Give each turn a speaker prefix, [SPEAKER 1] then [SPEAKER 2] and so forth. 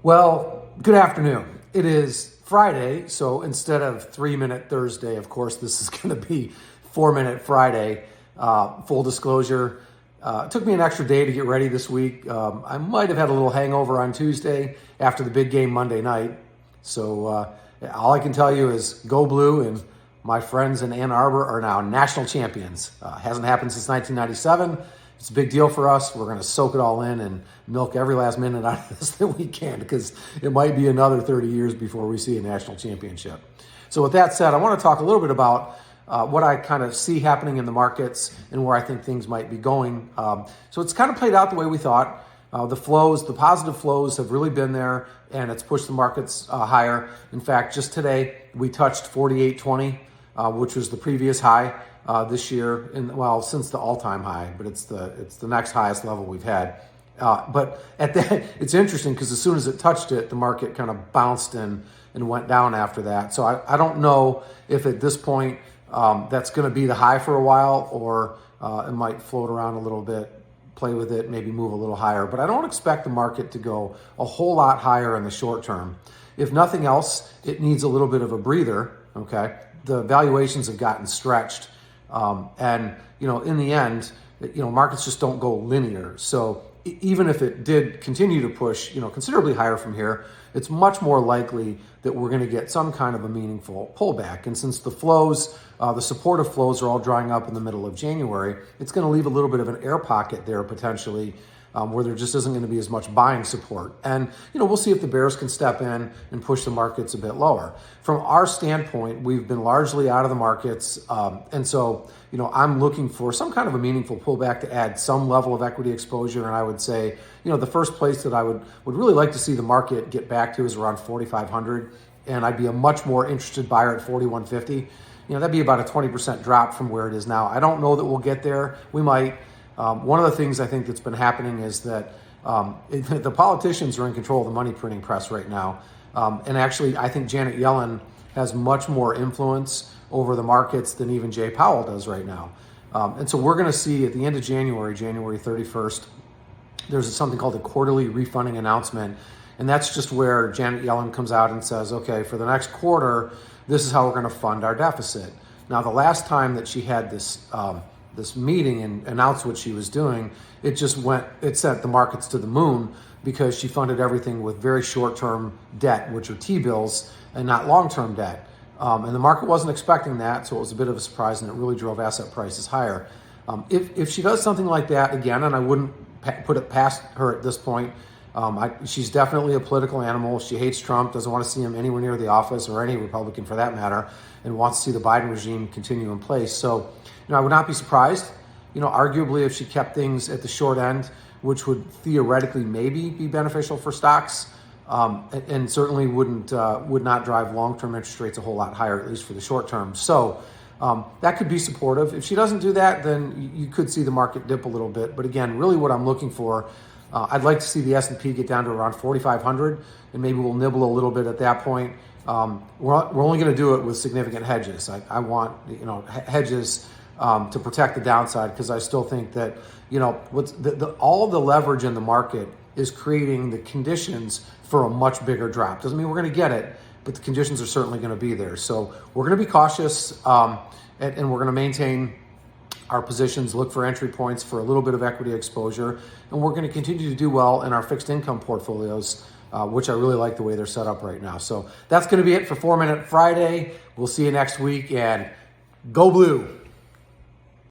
[SPEAKER 1] Well, good afternoon. It is Friday, so instead of 3-Minute Thursday, of course, this is going to be 4-Minute Friday. Full disclosure, it took me an extra day to get ready this week. I might have had a little hangover on Tuesday after the big game Monday night. So all I can tell you is go blue, and my friends in Ann Arbor are now national champions. Hasn't happened since 1997. It's a big deal for us. We're going to soak it all in and milk every last minute out of this that we can, because it might be another 30 years before we see a national championship. So with that said, I want to talk a little bit about what I kind of see happening in the markets and where I think things might be going. So it's kind of played out the way we thought. The flows, the positive flows have really been there, and it's pushed the markets higher. In fact, just today, we touched 48.20, which was the previous high this year, since the all-time high, but it's the next highest level we've had. But at that, it's interesting because as soon as it touched it, the market kind of bounced and went down after that. So I don't know if at this point that's going to be the high for a while, or it might float around a little bit, play with it, maybe move a little higher. But I don't expect the market to go a whole lot higher in the short term. If nothing else, it needs a little bit of a breather. Okay, the valuations have gotten stretched. And in the end, markets just don't go linear. So even if it did continue to push, considerably higher from here, it's much more likely that we're going to get some kind of a meaningful pullback. And since the flows, the supportive flows are all drying up in the middle of January, it's going to leave a little bit of an air pocket there potentially, where there just isn't going to be as much buying support. And, we'll see if the bears can step in and push the markets a bit lower. From our standpoint, we've been largely out of the markets. And so, I'm looking for some kind of a meaningful pullback to add some level of equity exposure. And I would say, the first place that I would really like to see the market get back to is around 4,500. And I'd be a much more interested buyer at 4,150. That'd be about a 20% drop from where it is now. I don't know that we'll get there. We might. One of the things I think that's been happening is that the politicians are in control of the money printing press right now. And actually, I think Janet Yellen has much more influence over the markets than even Jay Powell does right now. And so we're going to see at the end of January 31st, there's something called a quarterly refunding announcement. And that's just where Janet Yellen comes out and says, okay, for the next quarter, this is how we're going to fund our deficit. Now, the last time that she had this meeting and announced what she was doing, it sent the markets to the moon, because she funded everything with very short-term debt, which are T-bills, and not long-term debt. And the market wasn't expecting that, so it was a bit of a surprise, and it really drove asset prices higher. If she does something like that again, and I wouldn't put it past her at this point, she's definitely a political animal. She hates Trump, doesn't want to see him anywhere near the office, or any Republican for that matter, and wants to see the Biden regime continue in place. So, I would not be surprised, arguably, if she kept things at the short end, which would theoretically maybe be beneficial for stocks, and certainly would not drive long-term interest rates a whole lot higher, at least for the short term. So that could be supportive. If she doesn't do that, then you could see the market dip a little bit. But again, really what I'm looking for, I'd like to see the S&P get down to around 4,500, and maybe we'll nibble a little bit at that point. We're only going to do it with significant hedges. I want hedges to protect the downside, because I still think that all the leverage in the market is creating the conditions for a much bigger drop. Doesn't mean we're going to get it, but the conditions are certainly going to be there. So we're going to be cautious, and we're going to maintain our positions, look for entry points for a little bit of equity exposure, and we're going to continue to do well in our fixed income portfolios, which I really like the way they're set up right now. So that's going to be it for 4-Minute Friday. We'll see you next week, and go blue.